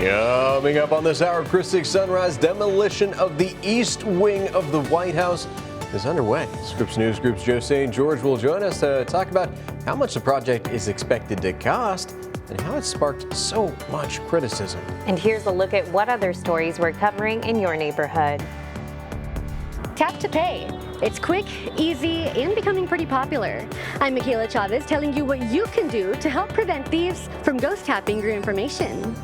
Coming up on this hour, Chris 6 Sunrise, demolition of the east wing of the White House is underway. Scripps News Group's Joe St. George will join us to talk about how much the project is expected to cost and how it sparked so much criticism. And here's a look at what other stories we're covering in your neighborhood. Tap to pay. It's quick, easy, and becoming pretty popular. I'm Michaela Chavez telling you what you can do to help prevent thieves from ghost tapping your information.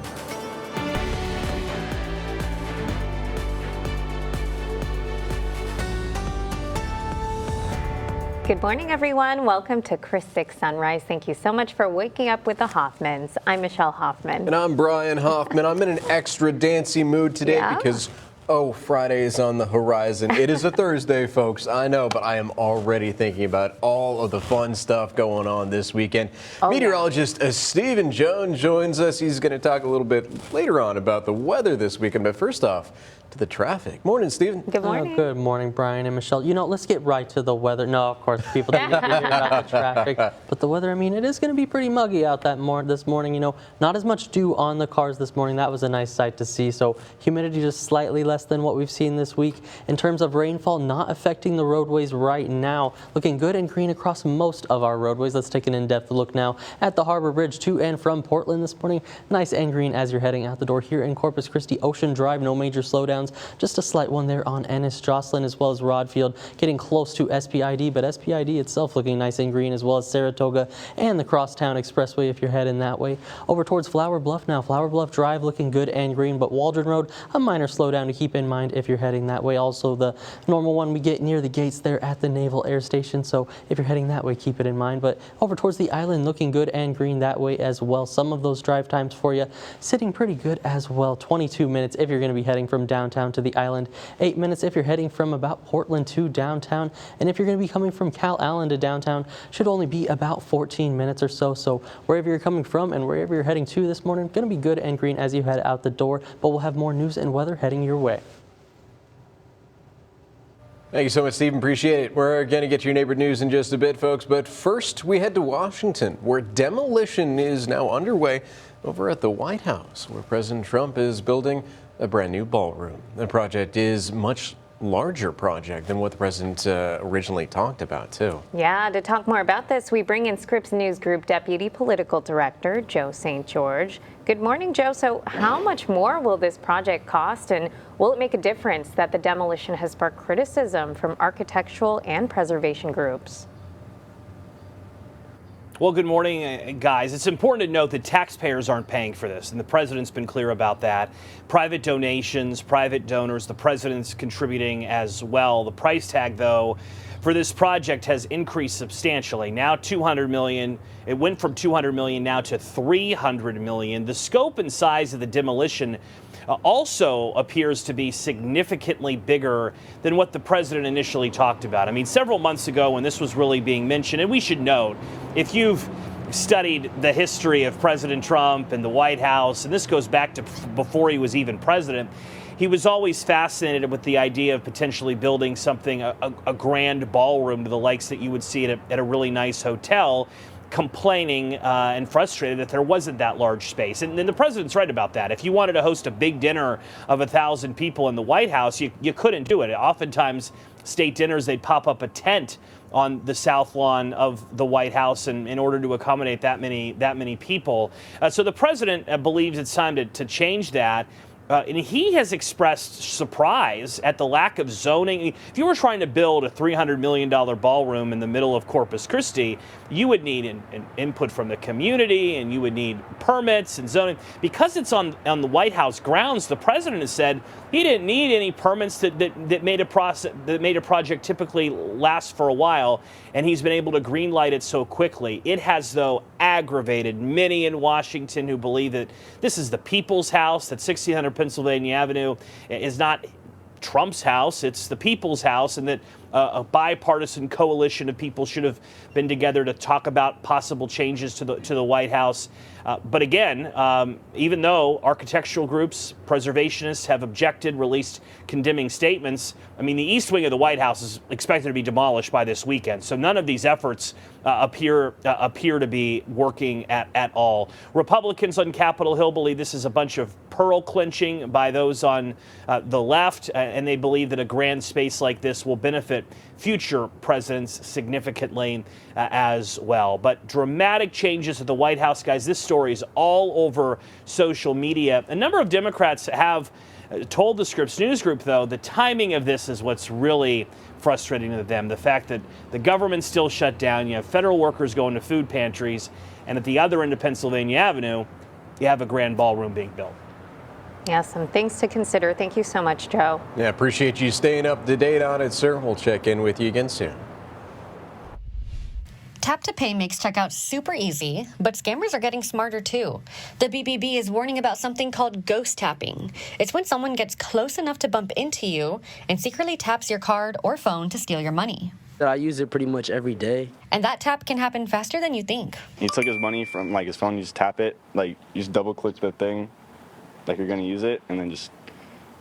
Good morning, everyone. Welcome to Chris 6 Sunrise. Thank you so much for waking up with the Hoffmans. I'm Michelle Hoffman. And I'm Brian Hoffman. I'm in an extra dancey mood today because Friday is on the horizon. It is a Thursday, folks. I know, but I am already thinking about all of the fun stuff going on this weekend. Meteorologist Stephen Jones joins us. He's going to talk a little bit later on about the weather this weekend. But first off, to the traffic. Morning, Stephen. Good morning. Good morning, Brian and Michelle. You know, let's get right to the weather. No, of course, people don't hear about the traffic. But the weather, I mean, it is going to be pretty muggy out this morning. You know, not as much dew on the cars this morning. That was a nice sight to see. So humidity just slightly less than what we've seen this week. In terms of rainfall, not affecting the roadways right now. Looking good and green across most of our roadways. Let's take an in-depth look now at the Harbor Bridge to and from Portland this morning. Nice and green as you're heading out the door here in Corpus Christi. Ocean Drive, no major slowdowns. Just a slight one there on Ennis-Jocelyn as well as Rodfield, getting close to SPID, but SPID itself looking nice and green, as well as Saratoga and the Crosstown Expressway if you're heading that way. Over towards Flower Bluff now. Flower Bluff Drive looking good and green, but Waldron Road, a minor slowdown to keep in mind if you're heading that way. Also the normal one we get near the gates there at the Naval Air Station, so if you're heading that way, keep it in mind. But over towards the island, looking good and green that way as well. Some of those drive times for you sitting pretty good as well. 22 minutes if you're going to be heading from downtown to the island. 8 minutes if you're heading from about Portland to downtown. And if you're going to be coming from Cal Allen to downtown, should only be about 14 minutes or so. So wherever you're coming from and wherever you're heading to this morning, going to be good and green as you head out the door. But we'll have more news and weather heading your way. Thank you so much, Stephen. Appreciate it. We're going to get your neighborhood news in just a bit, folks. But first, we head to Washington, where demolition is now underway over at the White House, where President Trump is building a brand new ballroom. The project is much larger project than what the president originally talked about, too. Yeah, to talk more about this, we bring in Scripps News Group Deputy Political Director Joe St. George. Good morning, Joe. So how much more will this project cost, and will it make a difference that the demolition has sparked criticism from architectural and preservation groups? Well, good morning, guys. It's important to note that taxpayers aren't paying for this, and the president's been clear about that. Private donations, private donors, the president's contributing as well. The price tag, though, for this project has increased substantially. Now $200 million. It went from $200 million now to $300 million. The scope and size of the demolition also appears to be significantly bigger than what the president initially talked about. I mean, several months ago when this was really being mentioned, and we should note, if you've studied the history of President Trump and the White House, and this goes back to before he was even president, he was always fascinated with the idea of potentially building something, a grand ballroom to the likes that you would see at a really nice hotel, complaining and frustrated that there wasn't that large space. And the president's right about that. If you wanted to host a big dinner of 1,000 people in the White House, you couldn't do it. Oftentimes, state dinners, they'd pop up a tent on the south lawn of the White House in order to accommodate that many people. So the president believes it's time to change that. And he has expressed surprise at the lack of zoning. If you were trying to build a $300 million ballroom in the middle of Corpus Christi, you would need an input from the community, and you would need permits and zoning. Because it's on the White House grounds, the president has said he didn't need any permits that made a project typically last for a while, and he's been able to greenlight it so quickly. It has, though, aggravated many in Washington who believe that this is the people's house, that 1600 Pennsylvania Avenue is not Trump's house, it's the people's house, and that a bipartisan coalition of people should have been together to talk about possible changes to the White House. But again, even though architectural groups, preservationists have objected, released condemning statements, I mean, the East Wing of the White House is expected to be demolished by this weekend. So none of these efforts appear to be working at all. Republicans on Capitol Hill believe this is a bunch of pearl clinching by those on the left, and they believe that a grand space like this will benefit future presidents significantly as well. But dramatic changes at the White House, guys. This story is all over social media. A number of Democrats have told the Scripps News Group, though, the timing of this is what's really frustrating to them. The fact that the government's still shut down, you have federal workers going to food pantries, and at the other end of Pennsylvania Avenue, you have a grand ballroom being built. Yeah, some things to consider. Thank you so much, Joe. Yeah, appreciate you staying up to date on it, sir. We'll check in with you again soon. Tap to Pay makes checkout super easy, but scammers are getting smarter too. The BBB is warning about something called ghost tapping. It's when someone gets close enough to bump into you and secretly taps your card or phone to steal your money. I use it pretty much every day. And that tap can happen faster than you think. He took his money from his phone, you just tap it, you just double click the thing, like you're gonna use it, and then just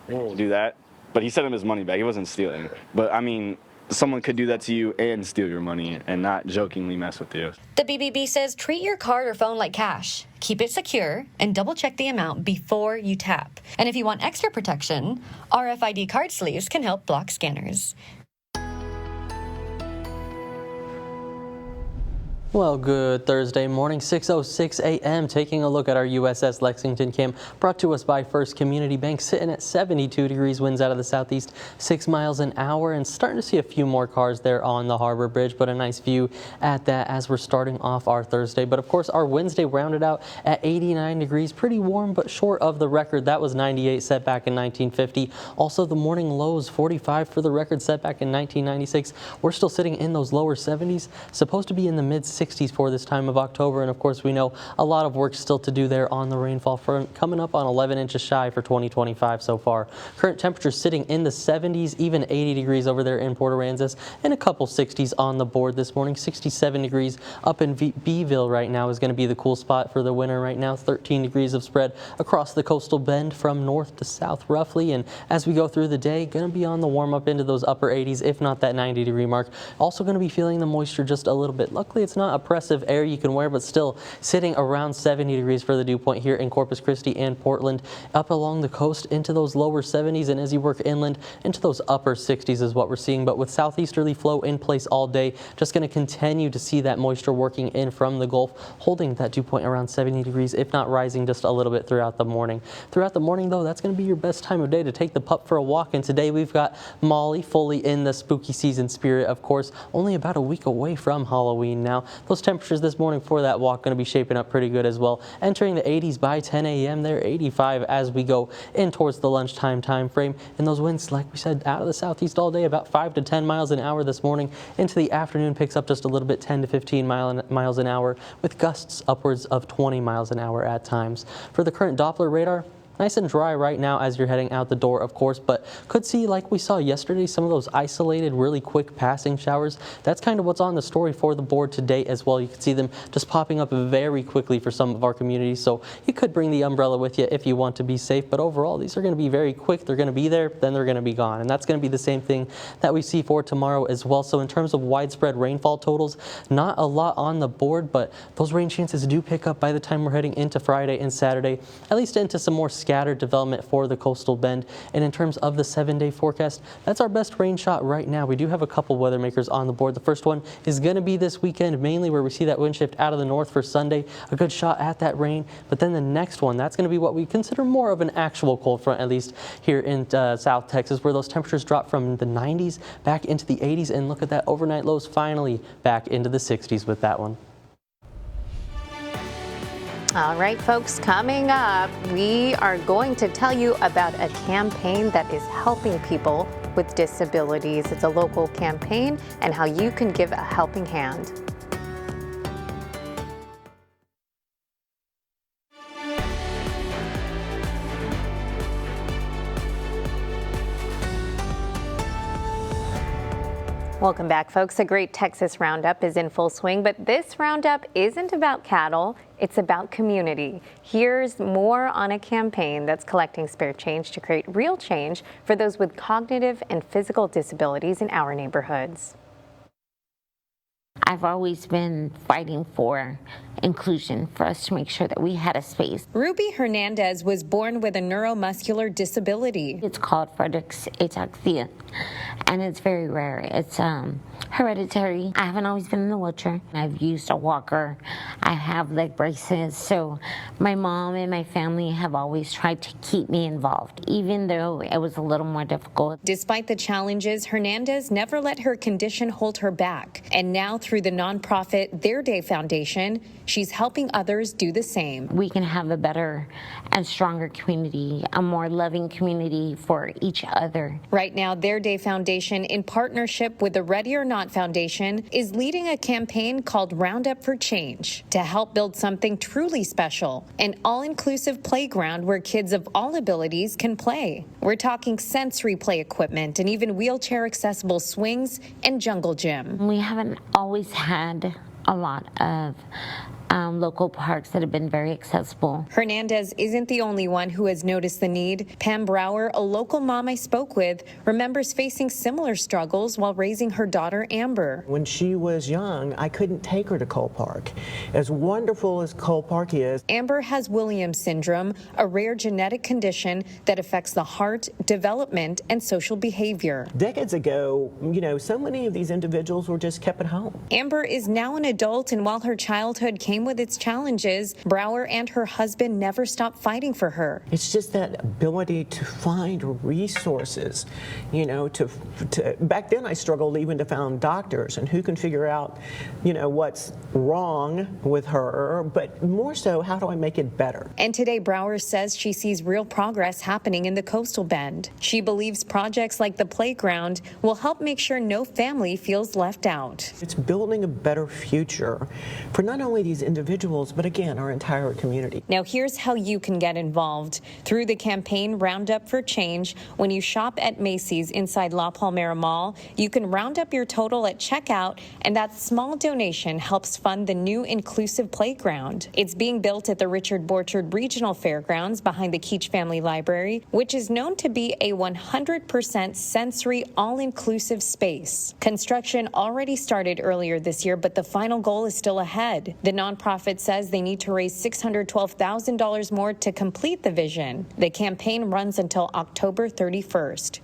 do that. But he sent him his money back, he wasn't stealing. But I mean, someone could do that to you and steal your money and not jokingly mess with you. The BBB says treat your card or phone like cash. Keep it secure and double check the amount before you tap. And if you want extra protection, RFID card sleeves can help block scanners. Well, good Thursday morning, 6:06 a.m. Taking a look at our USS Lexington Cam, brought to us by First Community Bank, sitting at 72 degrees, winds out of the southeast, 6 miles an hour, and starting to see a few more cars there on the Harbor Bridge, but a nice view at that as we're starting off our Thursday. But of course, our Wednesday rounded out at 89 degrees, pretty warm, but short of the record. That was 98 set back in 1950. Also, the morning lows, 45 for the record set back in 1996. We're still sitting in those lower 70s, supposed to be in the mid 60s for this time of October, and of course we know a lot of work still to do there on the rainfall front, coming up on 11 inches shy for 2025 so far. Current temperatures sitting in the 70s, even 80 degrees over there in Port Aransas, and a couple 60s on the board this morning. 67 degrees up in Beeville right now is going to be the cool spot for the winter right now. 13 degrees of spread across the coastal bend from north to south roughly, and as we go through the day, going to be on the warm up into those upper 80s, if not that 90 degree mark. Also going to be feeling the moisture just a little bit. Luckily, it's not oppressive air you can wear, but still sitting around 70 degrees for the dew point here in Corpus Christi and Portland. Up along the coast into those lower 70s, and as you work inland into those upper 60s is what we're seeing. But with southeasterly flow in place all day, just going to continue to see that moisture working in from the Gulf, holding that dew point around 70 degrees, if not rising just a little bit throughout the morning. Throughout the morning, though, that's going to be your best time of day to take the pup for a walk. And today we've got Molly fully in the spooky season spirit, of course, only about a week away from Halloween now. Those temperatures this morning for that walk going to be shaping up pretty good as well. Entering the 80s by 10 a.m. They're 85 as we go in towards the lunchtime time frame. And those winds, like we said, out of the southeast all day, about 5 to 10 miles an hour this morning. Into the afternoon picks up just a little bit, 10 to 15 miles an hour, with gusts upwards of 20 miles an hour at times. For the current Doppler radar, nice and dry right now as you're heading out the door, of course, but could see, like we saw yesterday, some of those isolated, really quick passing showers. That's kind of what's on the story for the board today as well. You can see them just popping up very quickly for some of our communities, so you could bring the umbrella with you if you want to be safe, but overall, these are going to be very quick. They're going to be there, then they're going to be gone, and that's going to be the same thing that we see for tomorrow as well. So in terms of widespread rainfall totals, not a lot on the board, but those rain chances do pick up by the time we're heading into Friday and Saturday, at least into some more scattered development for the coastal bend. And in terms of the 7-day forecast, that's our best rain shot right now. We do have a couple weather makers on the board. The first one is going to be this weekend, mainly where we see that wind shift out of the north for Sunday, a good shot at that rain. But then the next one, that's going to be what we consider more of an actual cold front, at least here in South Texas, where those temperatures drop from the 90s back into the 80s, and look at that, overnight lows finally back into the 60s with that one. All right, folks, coming up, we are going to tell you about a campaign that is helping people with disabilities. It's a local campaign and how you can give a helping hand. Welcome back, folks. A great Texas Roundup is in full swing, but this Roundup isn't about cattle. It's about community. Here's more on a campaign that's collecting spare change to create real change for those with cognitive and physical disabilities in our neighborhoods. I've always been fighting for inclusion, for us to make sure that we had a space. Ruby Hernandez was born with a neuromuscular disability. It's called Friedreich's ataxia, and it's very rare. It's hereditary. I haven't always been in the wheelchair. I've used a walker. I have leg braces. So my mom and my family have always tried to keep me involved, even though it was a little more difficult. Despite the challenges, Hernandez never let her condition hold her back. And now through the nonprofit Their Day Foundation, she's helping others do the same. We can have a better and stronger community, a more loving community for each other. Right now, Their Day Foundation, in partnership with the Ready or Not Foundation, is leading a campaign called Roundup for Change to help build something truly special, an all-inclusive playground where kids of all abilities can play. We're talking sensory play equipment and even wheelchair-accessible swings and jungle gym. We haven't always had a lot of local parks that have been very accessible. Hernandez isn't the only one who has noticed the need. Pam Brower, a local mom I spoke with, remembers facing similar struggles while raising her daughter Amber. When she was young, I couldn't take her to Cole Park. As wonderful as Cole Park is, Amber has Williams syndrome, a rare genetic condition that affects the heart, development, and social behavior. decades ago, so many of these individuals were just kept at home. Amber is now an adult, and while her childhood came with its challenges, Brower and her husband never stopped fighting for her. It's just that ability to find resources, back then I struggled even to find doctors and who can figure out, what's wrong with her, but more so, how do I make it better? And today, Brower says she sees real progress happening in the Coastal Bend. She believes projects like the playground will help make sure no family feels left out. It's building a better future for not only these individuals, but again, our entire community. Now, here's how you can get involved. Through the campaign Roundup for Change, when you shop at Macy's inside La Palmera Mall, you can round up your total at checkout, and that small donation helps fund the new inclusive playground. It's being built at the Richard Borchard Regional Fairgrounds behind the Keach Family Library, which is known to be a 100% sensory, all-inclusive space. Construction already started earlier this year, but the final goal is still ahead. The nonprofit says they need to raise $612,000 more to complete the vision. The campaign runs until October 31st.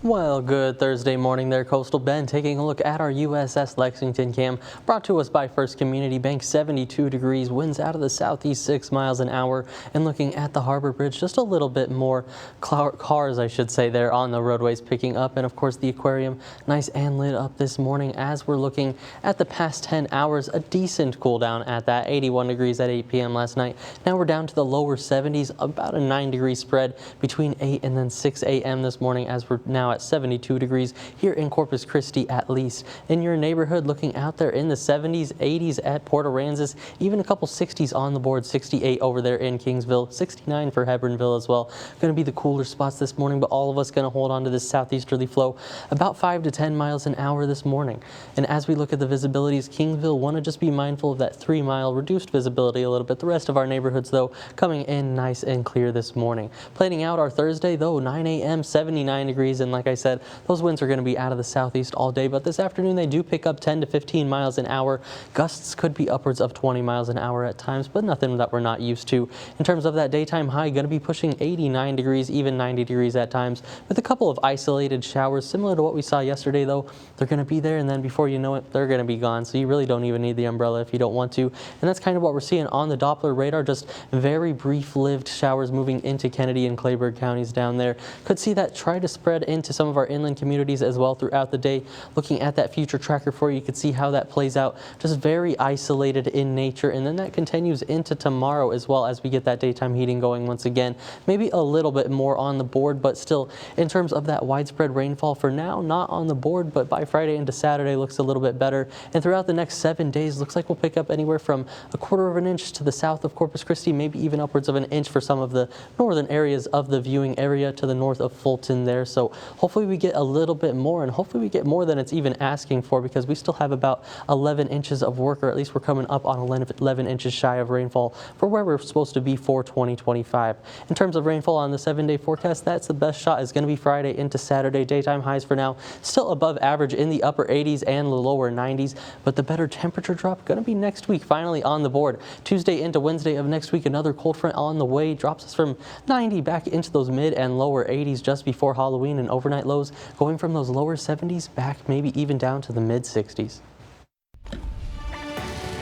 Well, good Thursday morning there, Coastal Bend. Taking a look at our USS Lexington cam, brought to us by First Community Bank. 72 degrees, winds out of the southeast 6 miles an hour. And looking at the Harbor Bridge, just a little bit more cars, I should say, there on the roadways picking up. And of course, the aquarium nice and lit up this morning. As we're looking at the past 10 hours, a decent cool down at that. 81 degrees at 8 p.m. last night. Now we're down to the lower 70s, about a 9-degree spread between 8 and then 6 a.m. this morning, as we're now at 72 degrees here in Corpus Christi at least. In your neighborhood, looking out there in the 70s, 80s at Port Aransas, even a couple 60s on the board. 68 over there in Kingsville, 69 for Hebronville as well. Going to be the cooler spots this morning, but all of us going to hold on to this southeasterly flow about 5 to 10 miles an hour this morning. And as we look at the visibilities, Kingsville want to just be mindful of that 3-mile reduced visibility a little bit. The rest of our neighborhoods, though, coming in nice and clear this morning. Planning out our Thursday, though, 9 a.m., 79 degrees, and like I said, those winds are going to be out of the southeast all day, but this afternoon they do pick up 10 to 15 miles an hour. Gusts could be upwards of 20 miles an hour at times, but nothing that we're not used to. In terms of that daytime high, going to be pushing 89 degrees, even 90 degrees at times, with a couple of isolated showers, similar to what we saw yesterday, though. They're going to be there, and then before you know it, they're going to be gone, so you really don't even need the umbrella if you don't want to. And that's kind of what we're seeing on the Doppler radar, just very brief-lived showers moving into Kennedy and Clayburgh counties down there. Could see that try to spread into into some of our inland communities as well throughout the day. Looking at that future tracker for you, you can see how that plays out. Just very isolated in nature, and then that continues into tomorrow as well as we get that daytime heating going once again. Maybe a little bit more on the board, but still in terms of that widespread rainfall for now, not on the board, but by Friday into Saturday looks a little bit better. And throughout the next 7 days, looks like we'll pick up anywhere from 1/4 of an inch to the south of Corpus Christi, maybe even upwards of an inch for some of the northern areas of the viewing area to the north of Fulton there. So hopefully we get a little bit more, and hopefully we get more than it's even asking for, because we still have about 11 inches of work, or at least we're coming up on 11 inches shy of rainfall for where we're supposed to be for 2025. In terms of rainfall on the 7-day forecast, that's the best shot is going to be Friday into Saturday. Daytime highs for now still above average in the upper 80s and the lower 90s, but the better temperature drop going to be next week, finally on the board. Tuesday into Wednesday of next week, another cold front on the way, drops us from 90 back into those mid and lower 80s just before Halloween, and overnight lows going from those lower 70s back maybe even down to the mid 60s.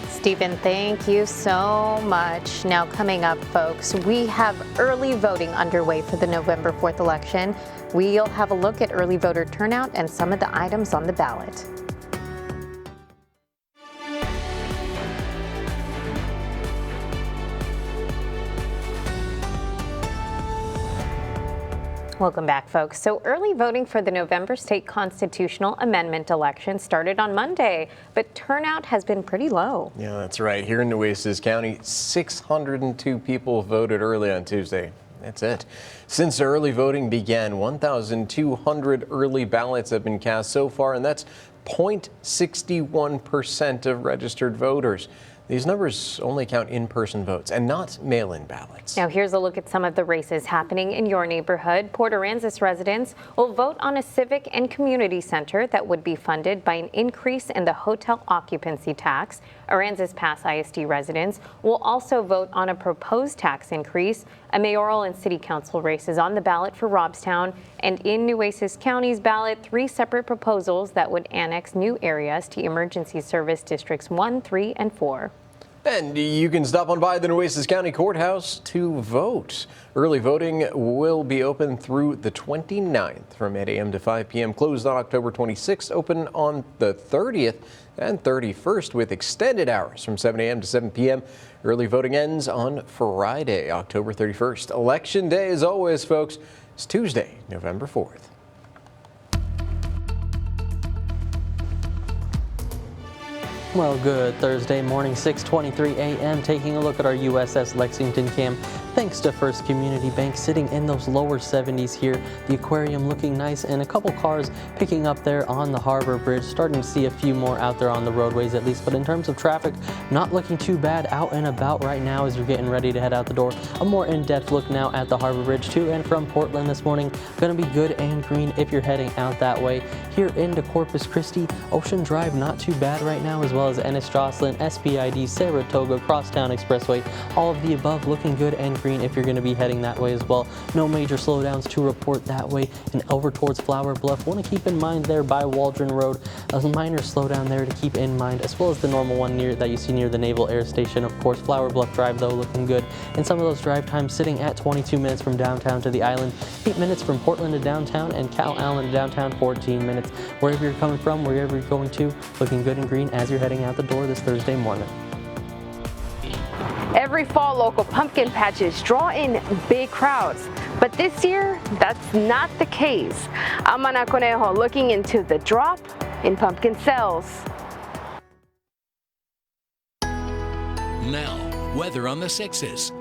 Stephen, thank you so much. Now coming up, folks, we have early voting underway for the November 4th election. We'll have a look at early voter turnout and some of the items on the ballot. Welcome back, folks. So early voting for the November state constitutional amendment election started on Monday, but turnout has been pretty low. Yeah, that's right. Here in Nueces County, 602 people voted early on Tuesday. That's it. Since early voting began, 1,200 early ballots have been cast so far, and that's 0.61% of registered voters. These numbers only count in-person votes and not mail-in ballots. Now here's a look at some of the races happening in your neighborhood. Port Aransas residents will vote on a civic and community center that would be funded by an increase in the hotel occupancy tax. Aransas Pass ISD residents will also vote on a proposed tax increase. A mayoral and city council race is on the ballot for Robstown, and in Nueces County's ballot, 3 separate proposals that would annex new areas to emergency service districts 1, 3, and 4. And you can stop on by the Nueces County Courthouse to vote. Early voting will be open through the 29th from 8 a.m. to 5 p.m. Closed on October 26th, open on the 30th and 31st with extended hours from 7 a.m. to 7 p.m. Early voting ends on Friday, October 31st. Election day, as always, folks, is Tuesday, November 4th. Well, good Thursday morning, 6:23 a.m. Taking a look at our USS Lexington cam. Thanks to First Community Bank sitting in those lower 70s here. The aquarium looking nice, and a couple cars picking up there on the Harbor Bridge. Starting to see a few more out there on the roadways at least. But in terms of traffic, not looking too bad out and about right now as you're getting ready to head out the door. A more in-depth look now at the Harbor Bridge to and from Portland this morning. Going to be good and green if you're heading out that way. Here into Corpus Christi, Ocean Drive not too bad right now, as well as Ennis Jocelyn, SPID, Saratoga, Crosstown Expressway. All of the above looking good and green if you're going to be heading that way as well. No major slowdowns to report that way. And over towards Flower Bluff, want to keep in mind there by Waldron Road, a minor slowdown there to keep in mind, as well as the normal one that you see near the Naval Air Station. Of course, Flower Bluff Drive though looking good, and some of those drive times sitting at 22 minutes from downtown to the island, 8 minutes from Portland to downtown, and Cal Allen to downtown 14 minutes. Wherever you're coming from, wherever you're going to, looking good and green as you're heading out the door this Thursday morning. Every fall, local pumpkin patches draw in big crowds, but this year, that's not the case. I'm Ana Conejo looking into the drop in pumpkin sales. Now, weather on the 6s.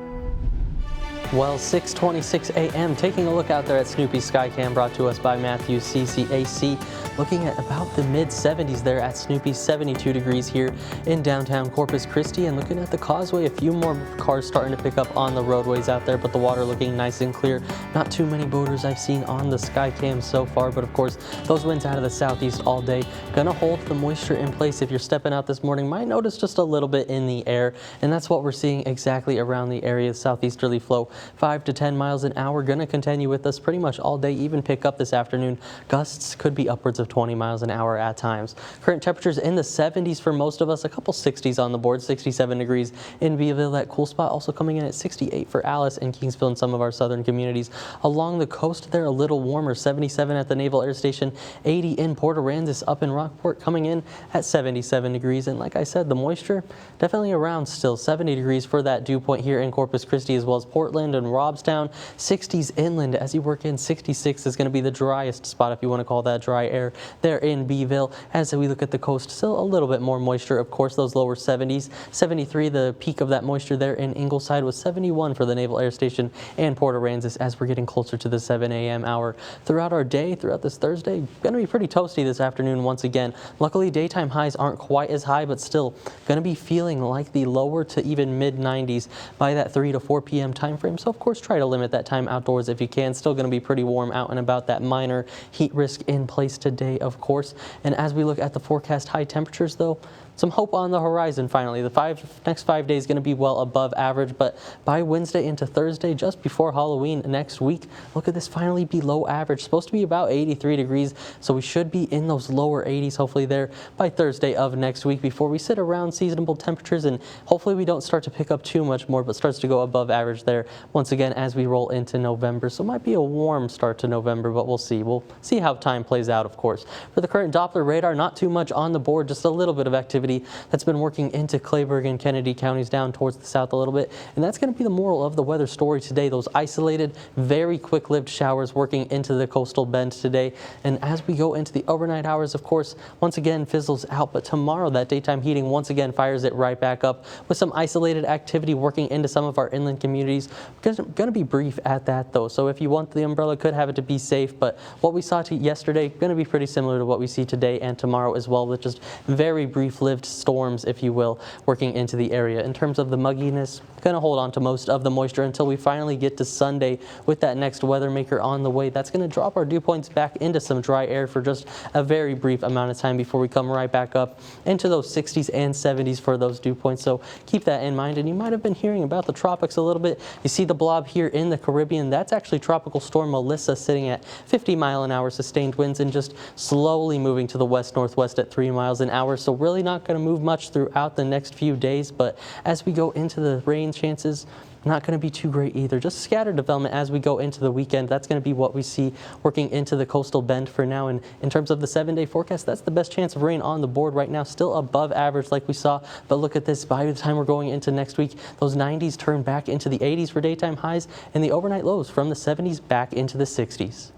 Well, 6:26 a.m. Taking a look out there at Snoopy's Skycam, brought to us by Matthews CCAC. Looking at about the mid-70s there at Snoopy's, 72 degrees here in downtown Corpus Christi. And looking at the causeway, a few more cars starting to pick up on the roadways out there, but the water looking nice and clear. Not too many boaters I've seen on the Skycam so far, but of course, those winds out of the southeast all day. Gonna hold the moisture in place. If you're stepping out this morning, might notice just a little bit in the air, and that's what we're seeing exactly around the area. Southeasterly flow 5 to 10 miles an hour, gonna continue with us pretty much all day, even pick up this afternoon. Gusts could be upwards of of 20 miles an hour at times. Current temperatures in the 70s for most of us, a couple 60s on the board, 67 degrees in Beeville. That cool spot also coming in at 68 for Alice and Kingsville and some of our southern communities. Along the coast, they're a little warmer, 77 at the Naval Air Station, 80 in Port Aransas, up in Rockport coming in at 77 degrees. And like I said, the moisture definitely around still, 70 degrees for that dew point here in Corpus Christi, as well as Portland and Robstown, 60s inland as you work in. 66 is going to be the driest spot, if you want to call that dry air, there in Beeville. As we look at the coast, still a little bit more moisture, of course, those lower 70s. 73, the peak of that moisture there in Ingleside, was 71 for the Naval Air Station and Port Aransas as we're getting closer to the 7 a.m. hour. Throughout our day, throughout this Thursday, going to be pretty toasty this afternoon once again. Luckily, daytime highs aren't quite as high, but still going to be feeling like the lower to even mid-90s by that 3 to 4 p.m. time frame. So, of course, try to limit that time outdoors if you can. Still going to be pretty warm out and about. That minor heat risk in place today, of course. And as we look at the forecast high temperatures, though, some hope on the horizon finally. The next 5 days going to be well above average, but by Wednesday into Thursday, just before Halloween next week, look at this, finally below average. Supposed to be about 83 degrees, so we should be in those lower 80s hopefully there by Thursday of next week before we sit around seasonable temperatures, and hopefully we don't start to pick up too much more, but starts to go above average there once again as we roll into November. So it might be a warm start to November, but we'll see. We'll see how time plays out, of course. For the current Doppler radar, not too much on the board, just a little bit of activity that's been working into Clayburgh and Kennedy counties down towards the south a little bit. And that's going to be the moral of the weather story today. Those isolated, very quick-lived showers working into the coastal bend today. And as we go into the overnight hours, of course, once again fizzles out. But tomorrow, that daytime heating once again fires it right back up with some isolated activity working into some of our inland communities. Going to be brief at that, though. So if you want the umbrella, could have it to be safe. But what we saw yesterday, going to be pretty similar to what we see today and tomorrow as well, with just very brief-lived storms, if you will, working into the area. In terms of the mugginess, going to hold on to most of the moisture until we finally get to Sunday with that next weather maker on the way. That's going to drop our dew points back into some dry air for just a very brief amount of time before we come right back up into those 60s and 70s for those dew points. So keep that in mind. And you might have been hearing about the tropics a little bit. You see the blob here in the Caribbean. That's actually Tropical Storm Melissa, sitting at 50 mile an hour sustained winds and just slowly moving to the west-northwest at 3 miles an hour. So really not going to move much throughout the next few days, but as we go into the rain chances, not going to be too great either. Just scattered development as we go into the weekend. That's going to be what we see working into the coastal bend for now. And in terms of the 7-day forecast, that's the best chance of rain on the board right now. Still above average like we saw. But look at this. By the time we're going into next week, those 90s turn back into the 80s for daytime highs and the overnight lows from the 70s back into the 60s.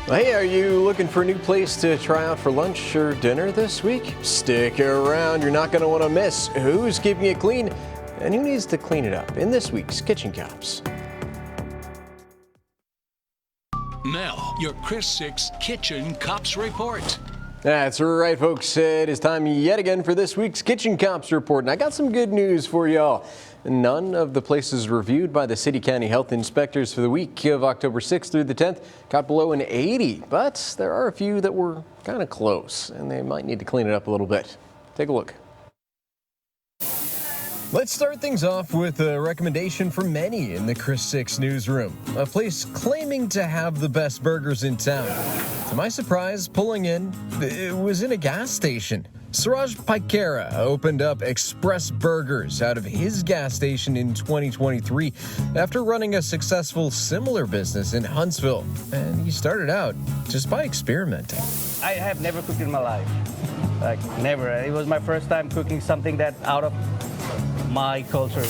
Hey, are you looking for a new place to try out for lunch or dinner this week? Stick around. You're not going to want to miss who's keeping it clean and who needs to clean it up in this week's Kitchen Cops. Now, your Chris 6 Kitchen Cops Report. That's right, folks. It is time yet again for this week's Kitchen Cops Report, and I got some good news for y'all. None of the places reviewed by the City County Health Inspectors for the week of October 6th through the 10th got below an 80, but there are a few that were kind of close, and they might need to clean it up a little bit. Take a look. Let's start things off with a recommendation from many in the Chris 6 newsroom, a place claiming to have the best burgers in town. To my surprise, pulling in, it was in a gas station. Suraj Paikera opened up Express Burgers out of his gas station in 2023 after running a successful similar business in Huntsville. And he started out just by experimenting. I have never cooked in my life, like never. It was my first time cooking something that out of my culture.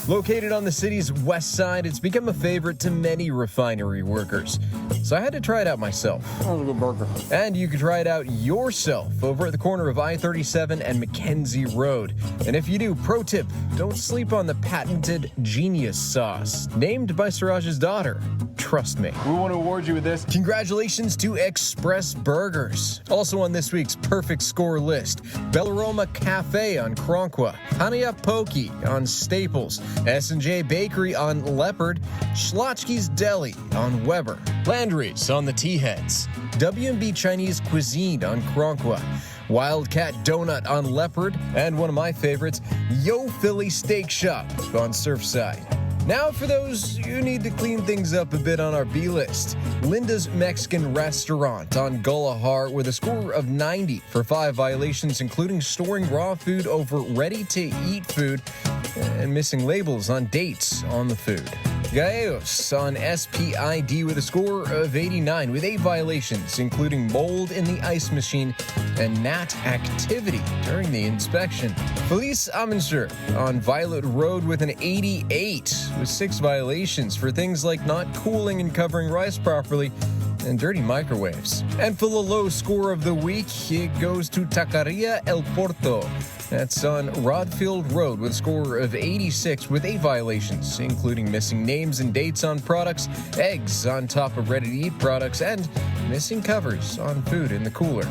Located on the city's west side, it's become a favorite to many refinery workers. So I had to try it out myself. That was a good burger. And you can try it out yourself over at the corner of I-37 and Mackenzie Road. And if you do, pro tip, don't sleep on the patented Genius sauce, named by Suraj's daughter. Trust me. We want to award you with this. Congratulations to Express Burgers. Also on this week's Perfect Score list, Bellaroma Cafe on Cronqua, Hania Poke on Staples, S&J Bakery on Leopard, Schlotzky's Deli on Weber, Landry's on the T-Heads, W&B Chinese Cuisine on Cronqua, Wildcat Donut on Leopard, and one of my favorites, Yo Philly Steak Shop on Surfside. Now for those who need to clean things up a bit on our B list. Linda's Mexican Restaurant on Gullahar with a score of 90 for 5 violations, including storing raw food over ready-to-eat food and missing labels on dates on the food. Gallegos on SPID with a score of 89 with 8 violations, including mold in the ice machine and gnat activity during the inspection. Felice Amensur on Violet Road with an 88 with 6 violations for things like not cooling and covering rice properly and dirty microwaves. And for the low score of the week, it goes to Taqueria El Porto. That's on Rodfield Road with a score of 86 with 8 violations, including missing names and dates on products, eggs on top of ready-to-eat products, and missing covers on food in the cooler.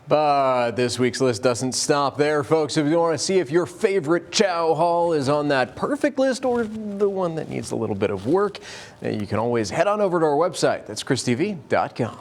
But this week's list doesn't stop there, folks. If you want to see if your favorite chow hall is on that perfect list or the one that needs a little bit of work, you can always head on over to our website. That's christv.com.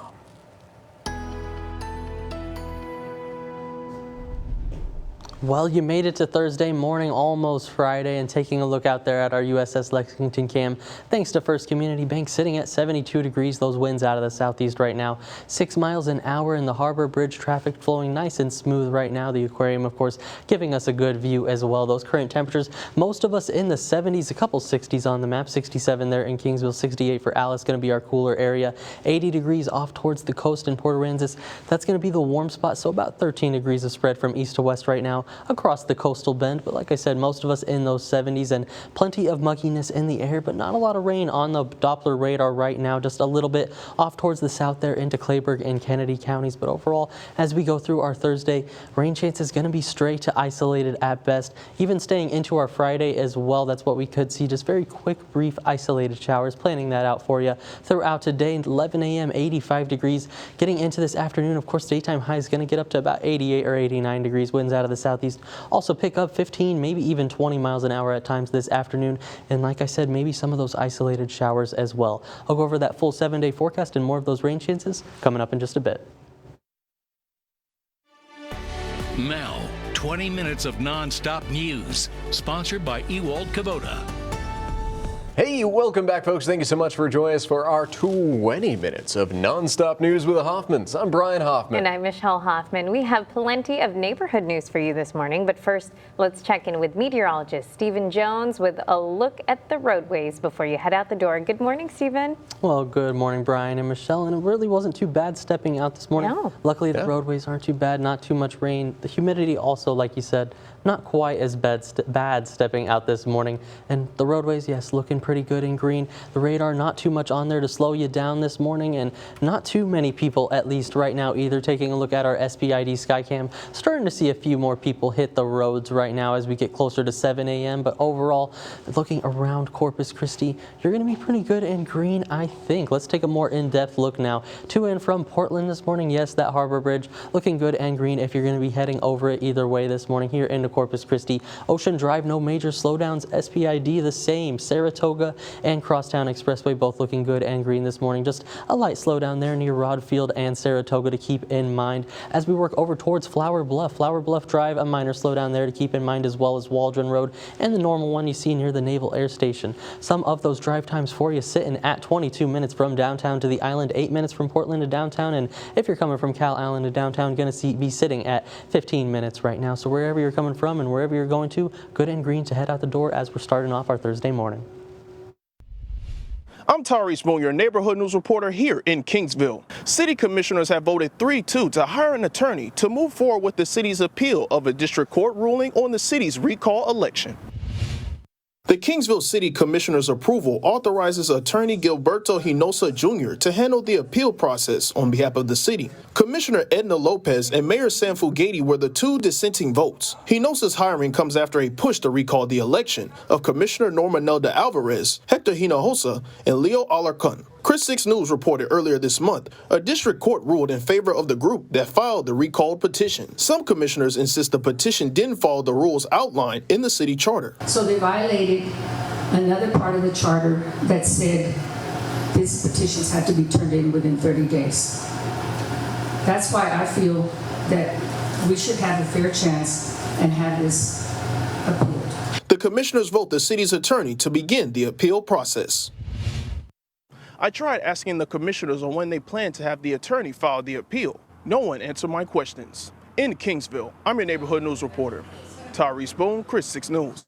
Well, you made it to Thursday morning, almost Friday, and taking a look out there at our USS Lexington Cam, thanks to First Community Bank sitting at 72 degrees. Those winds out of the southeast right now, 6 miles an hour in the Harbor Bridge. Traffic flowing nice and smooth right now. The aquarium, of course, giving us a good view as well. Those current temperatures, most of us in the 70s, a couple 60s on the map. 67 there in Kingsville, 68 for Alice, going to be our cooler area. 80 degrees off towards the coast in Port Aransas. That's going to be the warm spot, so about 13 degrees of spread from east to west right now across the coastal bend. But like I said, most of us in those 70s and plenty of mugginess in the air, but not a lot of rain on the Doppler radar right now. Just a little bit off towards the south there into Clayburgh and Kennedy counties. But overall, as we go through our Thursday, rain chance is going to be stray to isolated at best, even staying into our Friday as well. That's what we could see, just very quick, brief, isolated showers. Planning that out for you throughout today. 11 a.m., 85 degrees. Getting into this afternoon, of course, daytime high is going to get up to about 88 or 89 degrees. Winds out of the southeast also pick up 15, maybe even 20 miles an hour at times this afternoon. And like I said, maybe some of those isolated showers as well. I'll go over that full 7-day forecast and more of those rain chances coming up in just a bit. Now, 20 minutes of non-stop news, sponsored by Ewald Kubota. Hey, welcome back, folks. Thank you so much for joining us for our 20 minutes of nonstop news with the Hoffmans. I'm Brian Hoffman. And I'm Michelle Hoffman. We have plenty of neighborhood news for you this morning, but first, let's check in with meteorologist Stephen Jones with a look at the roadways before you head out the door. Good morning, Stephen. Well, good morning, Brian and Michelle. And it really wasn't too bad stepping out this morning. No. Luckily, the roadways aren't too bad, not too much rain. The humidity also, like you said, not quite as bad stepping out this morning. And the roadways, yes, looking pretty good in green. The radar, not too much on there to slow you down this morning, and not too many people, at least right now, either. Taking a look at our SPID Skycam, starting to see a few more people hit the roads right now as we get closer to 7 a.m. But overall, looking around Corpus Christi, you're going to be pretty good in green, I think. Let's take a more in-depth look now. To and from Portland this morning, yes, that Harbor Bridge looking good and green if you're going to be heading over it either way this morning here into Corpus Christi. Ocean Drive, no major slowdowns. SPID, the same. Saratoga and Crosstown Expressway both looking good and green this morning. Just a light slowdown there near Rodfield and Saratoga to keep in mind. As we work over towards Flower Bluff Drive, a minor slowdown there to keep in mind, as well as Waldron Road and the normal one you see near the Naval Air Station. Some of those drive times for you sitting at 22 minutes from downtown to the island, 8 minutes from Portland to downtown, and if you're coming from Cal Island to downtown, going to be sitting at 15 minutes right now. So wherever you're coming from and wherever you're going to, good and green to head out the door as we're starting off our Thursday morning. I'm Tyrese Moon, your neighborhood news reporter here in Kingsville. City commissioners have voted 3-2 to hire an attorney to move forward with the city's appeal of a district court ruling on the city's recall election. The Kingsville City Commissioner's approval authorizes attorney Gilberto Hinosa Jr. to handle the appeal process on behalf of the city. Commissioner Edna Lopez and Mayor Sam Fugedi were the two dissenting votes. Hinosa's hiring comes after a push to recall the election of Commissioner Norma Nelda Alvarez, Hector Hinojosa, and Leo Alarcon. Chris 6 News reported earlier this month, a district court ruled in favor of the group that filed the recalled petition. Some commissioners insist the petition didn't follow the rules outlined in the city charter. So they violated another part of the charter that said these petitions had to be turned in within 30 days. That's why I feel that we should have a fair chance and have this appealed. The commissioners vote the city's attorney to begin the appeal process. I tried asking the commissioners on when they plan to have the attorney file the appeal. No one answered my questions. In Kingsville, I'm your neighborhood news reporter, Tyrese Boone, Chris 6 News.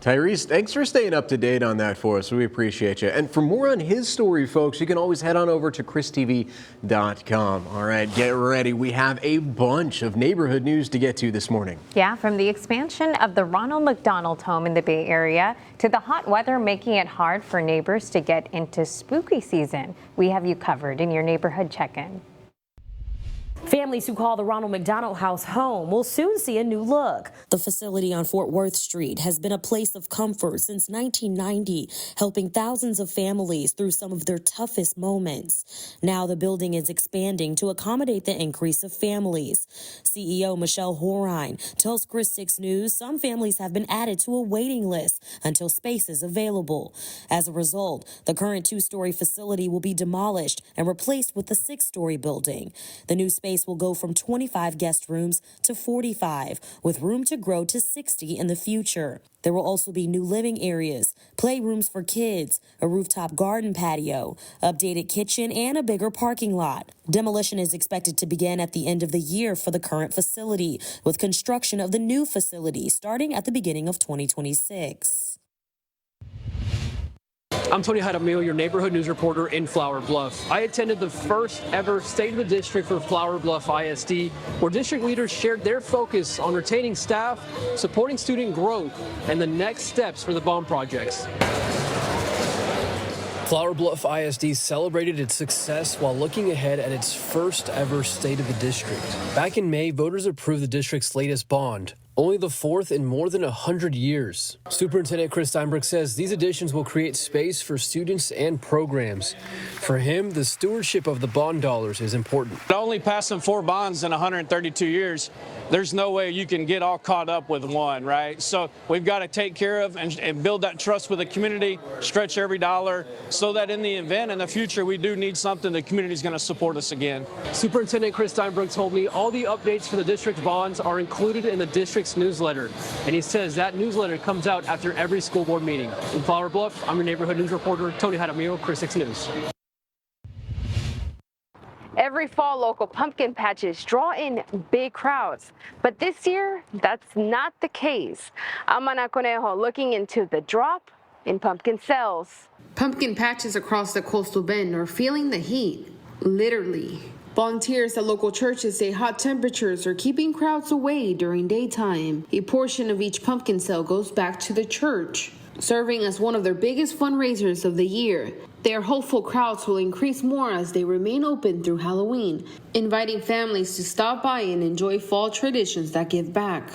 Tyrese, thanks for staying up to date on that for us. We appreciate you. And for more on his story, folks, you can always head on over to christv.com. All right, get ready. We have a bunch of neighborhood news to get to this morning. Yeah, from the expansion of the Ronald McDonald Home in the Bay Area to the hot weather making it hard for neighbors to get into spooky season. We have you covered in your neighborhood check-in. Families who call the Ronald McDonald House home will soon see a new look. The facility on Fort Worth Street has been a place of comfort since 1990, helping thousands of families through some of their toughest moments. Now the building is expanding to accommodate the increase of families. CEO Michelle Horine tells Chris 6 News some families have been added to a waiting list until space is available. As a result, the current 2-story facility will be demolished and replaced with a 6-story building. The new space will go from 25 guest rooms to 45, with room to grow to 60 in the future. There will also be new living areas, playrooms for kids, a rooftop garden patio, updated kitchen, and a bigger parking lot. Demolition is expected to begin at the end of the year for the current facility, with construction of the new facility starting at the beginning of 2026. I'm Tony Jaramillo, your neighborhood news reporter in Flower Bluff. I attended the first ever State of the District for Flower Bluff ISD, where district leaders shared their focus on retaining staff, supporting student growth, and the next steps for the bond projects. Flower Bluff ISD celebrated its success while looking ahead at its first ever State of the District. Back in May, voters approved the district's latest bond, only the fourth in more than 100 years. Superintendent Chris Steinbrück says these additions will create space for students and programs. For him, the stewardship of the bond dollars is important. Only passing 4 bonds in 132 years, there's no way you can get all caught up with one, right? So we've got to take care of and build that trust with the community, stretch every dollar, so that in the event in the future we do need something, the community is going to support us again. Superintendent Chris Steinbrück told me all the updates for the district bonds are included in the district's newsletter, and he says that newsletter comes out after every school board meeting. In Flower Bluff, I'm your neighborhood news reporter, Tony Jaramillo, Chris 6 News. Every fall, local pumpkin patches draw in big crowds, but this year, that's not the case. Amana Conejo looking into the drop in pumpkin sales. Pumpkin patches across the coastal bend are feeling the heat, literally. Volunteers at local churches say hot temperatures are keeping crowds away during daytime. A portion of each pumpkin sale goes back to the church, serving as one of their biggest fundraisers of the year. They are hopeful crowds will increase more as they remain open through Halloween, inviting families to stop by and enjoy fall traditions that give back.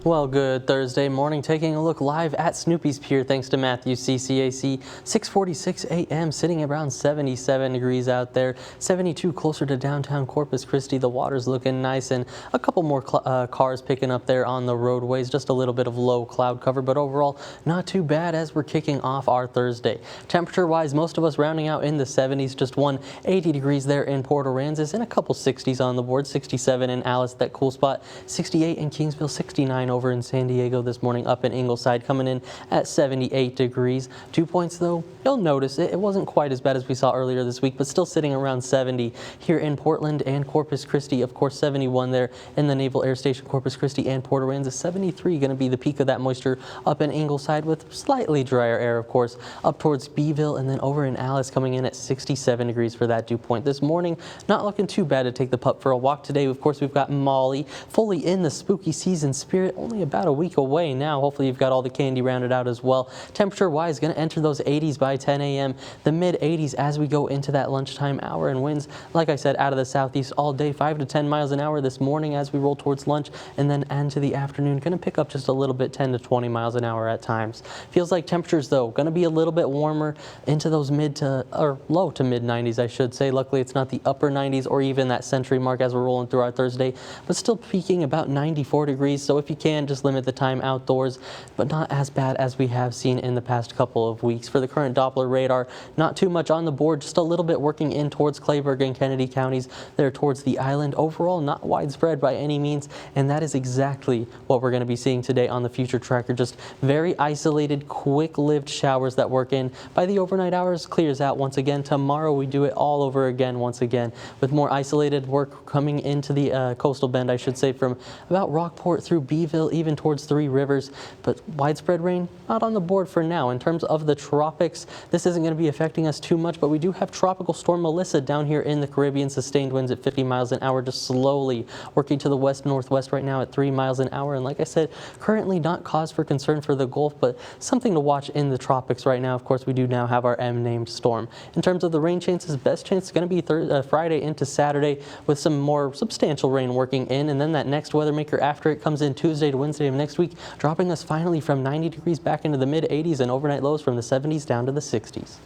Well, good Thursday morning. Taking a look live at Snoopy's Pier thanks to Matthews CCAC. 6:46 a.m. sitting around 77 degrees out there. 72 closer to downtown Corpus Christi. The water's looking nice and a couple more cars picking up there on the roadways. Just a little bit of low cloud cover, but overall not too bad as we're kicking off our Thursday. Temperature-wise, most of us rounding out in the 70s. Just 80 degrees there in Port Aransas and a couple 60s on the board. 67 in Alice, that cool spot. 68 in Kingsville. 69 over in San Diego this morning. Up in Ingleside coming in at 78 degrees. 2 points though, you'll notice it wasn't quite as bad as we saw earlier this week, but still sitting around 70 here in Portland and Corpus Christi. Of course, 71 there in the Naval Air Station, Corpus Christi and Port Aransas. 73 going to be the peak of that moisture up in Ingleside with slightly drier air, of course, up towards Beeville, and then over in Alice coming in at 67 degrees for that dew point this morning. Not looking too bad to take the pup for a walk today. Of course, we've got Molly fully in the spooky season spirit. Only about a week away now. Hopefully you've got all the candy rounded out as well. Temperature wise, going to enter those 80s by 10 a.m. The mid 80s as we go into that lunchtime hour, and winds, like I said, out of the southeast all day, 5 to 10 miles an hour this morning as we roll towards lunch, and then into the afternoon, going to pick up just a little bit, 10 to 20 miles an hour at times. Feels like temperatures though going to be a little bit warmer into those low to mid 90s, I should say. Luckily it's not the upper 90s or even that century mark as we're rolling through our Thursday, but still peaking about 94 degrees. So if you can, just limit the time outdoors, but not as bad as we have seen in the past couple of weeks. For the current Doppler radar, not too much on the board, just a little bit working in towards Clayburgh and Kennedy counties, there towards the island. Overall, not widespread by any means, and that is exactly what we're going to be seeing today on the future tracker. Just very isolated, quick-lived showers that work in. By the overnight hours, clears out once again. Tomorrow, we do it all over again once again, with more isolated work coming into the coastal bend, I should say, from about Rockport through Beeville, even towards Three Rivers. But widespread rain, not on the board for now. In terms of the tropics, this isn't going to be affecting us too much, but we do have Tropical Storm Melissa down here in the Caribbean, sustained winds at 50 miles an hour, just slowly working to the west-northwest right now at 3 miles an hour. And like I said, currently not cause for concern for the Gulf, but something to watch in the tropics right now. Of course, we do now have our M-named storm. In terms of the rain chances, best chance is going to be Friday into Saturday, with some more substantial rain working in, and then that next weather maker after it comes in Tuesday to Wednesday of next week, dropping us finally from 90 degrees back into the mid-80s and overnight lows from the 70s down to the 60s.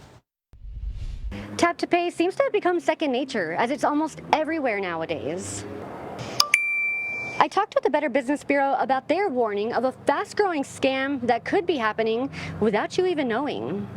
Tap to pay seems to have become second nature, as it's almost everywhere nowadays. I talked with the Better Business Bureau about their warning of a fast-growing scam that could be happening without you even knowing.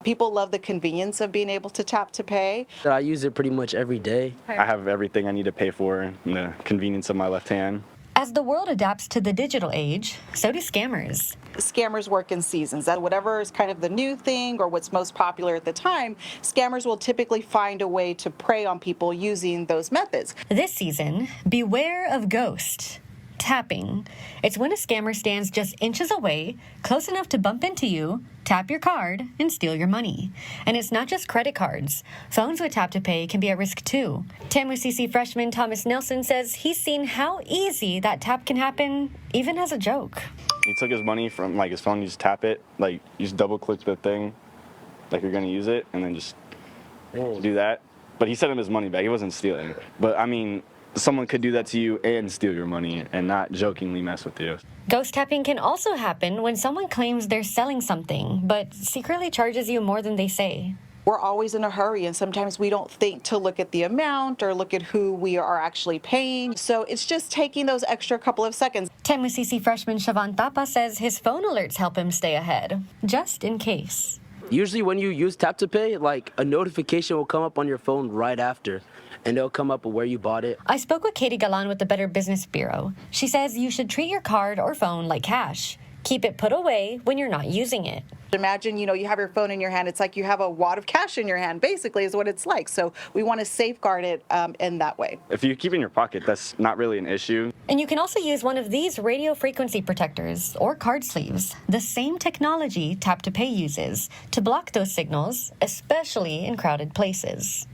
People love the convenience of being able to tap to pay. I use it pretty much every day. I have everything I need to pay for in the convenience of my left hand. As the world adapts to the digital age, so do scammers. Scammers work in seasons. That whatever is kind of the new thing or what's most popular at the time, scammers will typically find a way to prey on people using those methods. This season, beware of ghost tapping. It's when a scammer stands just inches away, close enough to bump into you, tap your card, and steal your money. And it's not just credit cards. Phones with Tap to Pay can be at risk too. TAMU-CC freshman Thomas Nelson says he's seen how easy that tap can happen, even as a joke. He took his money from his phone, you just tap it, you just double click the thing, like you're gonna use it, and then just do that. But he sent him his money back, he wasn't stealing. But I mean, someone could do that to you and steal your money and not jokingly mess with you. Ghost tapping can also happen when someone claims they're selling something, but secretly charges you more than they say. We're always in a hurry, and sometimes we don't think to look at the amount or look at who we are actually paying. So it's just taking those extra couple of seconds. TAMU-CC freshman Siobhan Tapa says his phone alerts help him stay ahead, just in case. Usually when you use Tap to Pay, a notification will come up on your phone right after, and it'll come up with where you bought it. I spoke with Katie Galan with the Better Business Bureau. She says you should treat your card or phone like cash. Keep it put away when you're not using it. Imagine, you have your phone in your hand. It's like you have a wad of cash in your hand, basically, is what it's like. So we want to safeguard it in that way. If you keep it in your pocket, that's not really an issue. And you can also use one of these radio frequency protectors or card sleeves, the same technology Tap to Pay uses, to block those signals, especially in crowded places.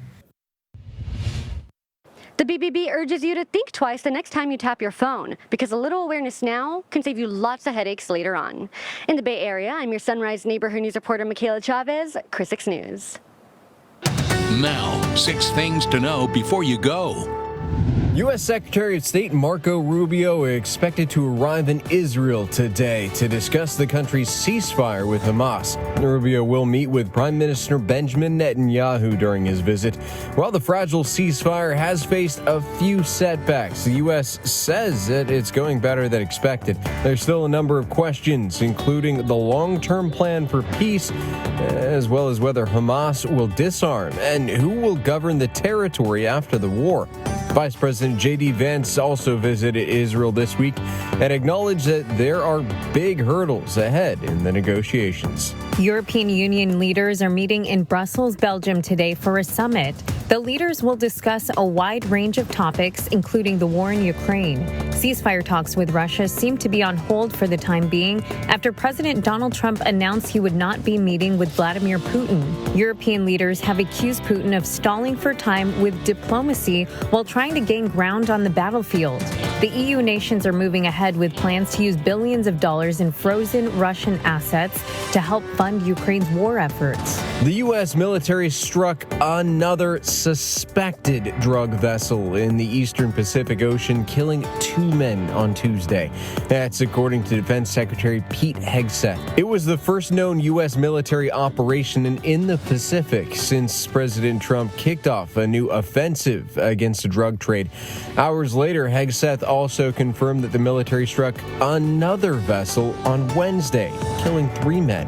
The BBB urges you to think twice the next time you tap your phone, because a little awareness now can save you lots of headaches later on. In the Bay Area, I'm your Sunrise Neighborhood News reporter, Michaela Chavez, Chris 6 News. Now, 6 things to know before you go. U.S. Secretary of State Marco Rubio expected to arrive in Israel today to discuss the country's ceasefire with Hamas. Rubio will meet with Prime Minister Benjamin Netanyahu during his visit. While the fragile ceasefire has faced a few setbacks, the U.S. says that it's going better than expected. There's still a number of questions, including the long-term plan for peace, as well as whether Hamas will disarm and who will govern the territory after the war. Vice President J.D. Vance also visited Israel this week and acknowledged that there are big hurdles ahead in the negotiations. European Union leaders are meeting in Brussels, Belgium today for a summit. The leaders will discuss a wide range of topics, including the war in Ukraine. Ceasefire talks with Russia seem to be on hold for the time being after President Donald Trump announced he would not be meeting with Vladimir Putin. European leaders have accused Putin of stalling for time with diplomacy while trying to gain ground on the battlefield. The EU nations are moving ahead with plans to use billions of dollars in frozen Russian assets to help fund Ukraine's war efforts. The U.S. military struck another suspected drug vessel in the eastern Pacific Ocean, killing 2 men on Tuesday. That's according to Defense Secretary Pete Hegseth. It was the first known U.S. military operation in the Pacific since President Trump kicked off a new offensive against the drug trade. Hours later, Hegseth also confirmed that the military struck another vessel on Wednesday, killing 3 men.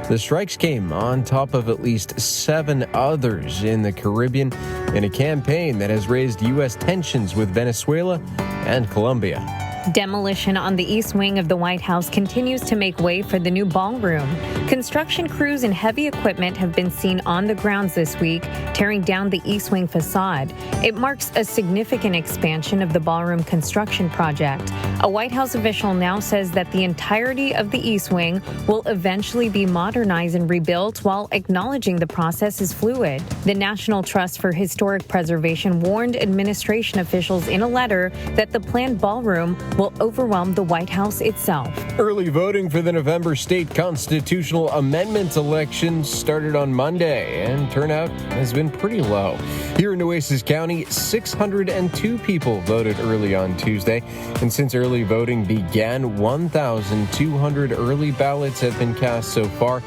The strikes came on top of at least 7 others in the Caribbean in a campaign that has raised U.S. tensions with Venezuela and Colombia. Demolition on the east wing of the White House continues to make way for the new ballroom. Construction crews and heavy equipment have been seen on the grounds this week, tearing down the east wing facade. It marks a significant expansion of the ballroom construction project. A White House official now says that the entirety of the east wing will eventually be modernized and rebuilt, while acknowledging the process is fluid. The National Trust for Historic Preservation warned administration officials in a letter that the planned ballroom will overwhelm the White House itself. Early voting for the November state constitutional amendment elections started on Monday, and turnout has been pretty low. Here in Nueces County, 602 people voted early on Tuesday, and since early voting began, 1,200 early ballots have been cast so far.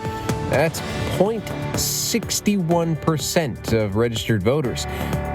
That's 0.61% of registered voters.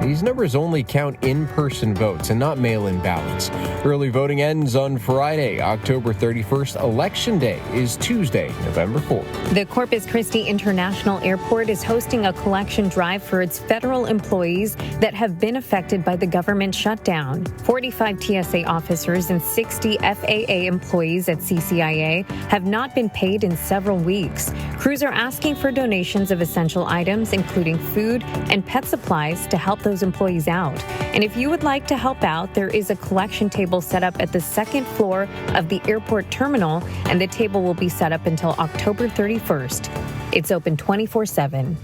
These numbers only count in-person votes and not mail-in ballots. Early voting ends on Friday, October 31st. Election Day is Tuesday, November 4th. The Corpus Christi International Airport is hosting a collection drive for its federal employees that have been affected by the government shutdown. 45 TSA officers and 60 FAA employees at CCIA have not been paid in several weeks. Crews are asking for donations of essential items, including food and pet supplies, to help those employees out. And if you would like to help out, there is a collection table set up at the second floor of the airport terminal, and the table will be set up until October 31st. It's open 24/7.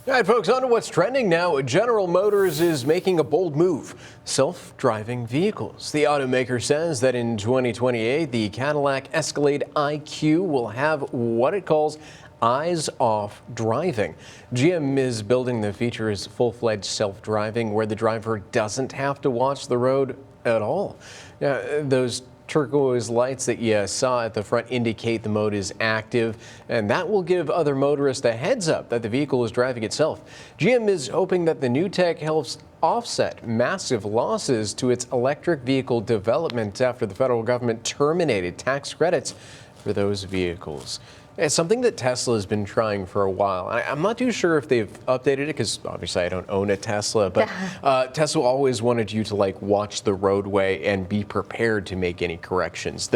All right, folks, on to what's trending now. General Motors is making a bold move. Self-driving vehicles. The automaker says that in 2028, the Cadillac Escalade IQ will have what it calls eyes-off driving. GM is building the feature as full-fledged self-driving, where the driver doesn't have to watch the road at all. Now, those turquoise lights that you saw at the front indicate the mode is active, and that will give other motorists a heads up that the vehicle is driving itself. GM is hoping that the new tech helps offset massive losses to its electric vehicle development after the federal government terminated tax credits for those vehicles. It's something that Tesla has been trying for a while. I'm not too sure if they've updated it, because obviously I don't own a Tesla, but Tesla always wanted you to watch the roadway and be prepared to make any corrections.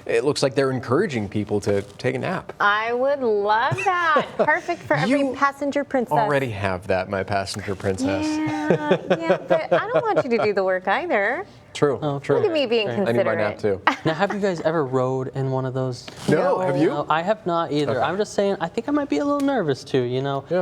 It looks like they're encouraging people to take a nap. I would love that. Perfect for every passenger princess. Already have that, my passenger princess. Yeah, but I don't want you to do the work either. True, true. Look at me being considerate. I need my nap too. Now, have you guys ever rode in one of those? No, have you? No, I have not either. Okay. I'm just saying, I think I might be a little nervous too,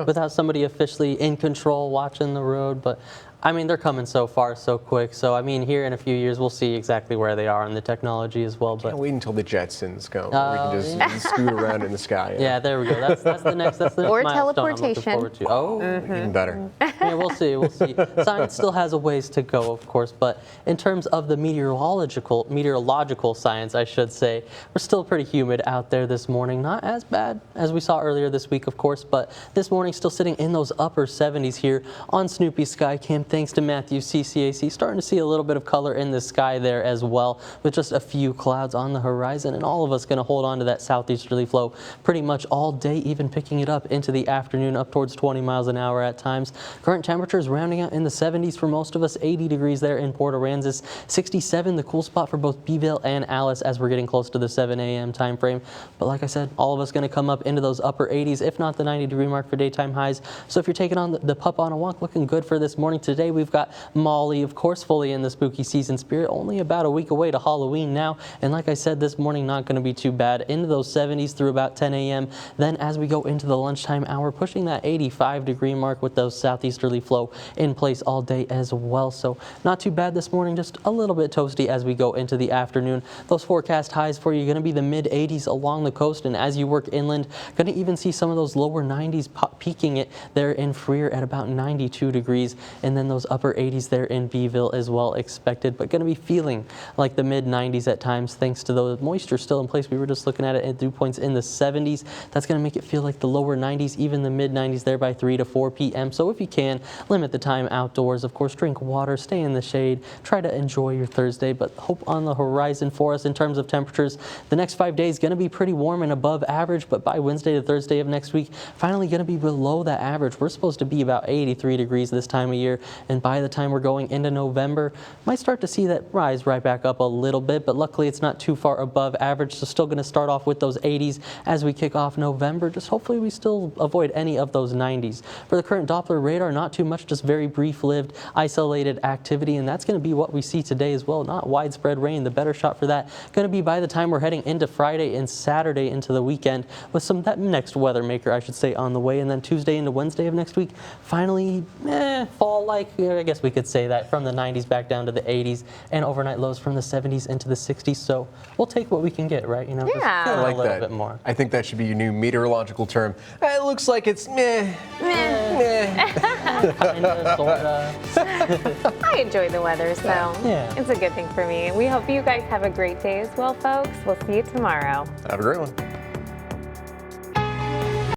without somebody officially in control watching the road. But I mean, they're coming so far so quick. So I mean, here in a few years, we'll see exactly where they are in the technology as well. But can't wait until the Jetsons come. We can just scoot around in the sky. Yeah, there we go. That's the next. That's the next or milestone teleportation. I'm looking forward to. Oh, even better. Yeah, we'll see. We'll see. Science still has a ways to go, of course. But in terms of the meteorological science, I should say, we're still pretty humid out there this morning. Not as bad as we saw earlier this week, of course, but this morning still sitting in those upper 70s here on Snoopy Skycam. Thanks to Matthew CCAC, starting to see a little bit of color in the sky there as well, with just a few clouds on the horizon, and all of us going to hold on to that southeasterly flow pretty much all day, even picking it up into the afternoon, up towards 20 miles an hour at times. Current temperatures rounding out in the 70s for most of us, 80 degrees there in Port Aransas, 67 the cool spot for both Beeville and Alice as we're getting close to the 7 a.m. time frame. But like I said, all of us going to come up into those upper 80s, if not the 90-degree mark for daytime highs. So if you're taking on the pup on a walk, looking good for this morning to today, we've got Molly, of course, fully in the spooky season spirit, only about a week away to Halloween now. And like I said, this morning, not going to be too bad. Into those 70s through about 10 a.m. Then as we go into the lunchtime hour, pushing that 85-degree mark with those southeasterly flow in place all day as well. So not too bad this morning, just a little bit toasty as we go into the afternoon. Those forecast highs for you are going to be the mid-80s along the coast, and as you work inland, going to even see some of those lower 90s peaking it there in Freer at about 92 degrees, and then those upper 80s there in Beeville as well expected, but going to be feeling like the mid-90s at times thanks to the moisture still in place. We were just looking at it at dew points in the 70s. That's going to make it feel like the lower 90s, even the mid-90s there by 3 to 4 p.m. So if you can, limit the time outdoors. Of course, drink water, stay in the shade, try to enjoy your Thursday, but hope on the horizon for us in terms of temperatures. The next 5 days going to be pretty warm and above average, but by Wednesday to Thursday of next week, finally going to be below that average. We're supposed to be about 83 degrees this time of year, and by the time we're going into November, might start to see that rise right back up a little bit, but luckily it's not too far above average, so still going to start off with those 80s as we kick off November. Just hopefully we still avoid any of those 90s. For the current Doppler radar, not too much, just very brief-lived, isolated activity, and that's going to be what we see today as well. Not widespread rain. The better shot for that going to be by the time we're heading into Friday and Saturday into the weekend, with that next weather maker, I should say, on the way, and then Tuesday into Wednesday of next week, finally fall-like, I guess we could say that, from the 90s back down to the 80s, and overnight lows from the 70s into the 60s. So we'll take what we can get, right? You know, just I like a little that. bit more. I think that should be your new meteorological term. It looks like it's meh. Kinda, sorta. I enjoy the weather, so Yeah. it's a good thing for me. We hope you guys have a great day as well, folks. We'll see you tomorrow. Have a great one.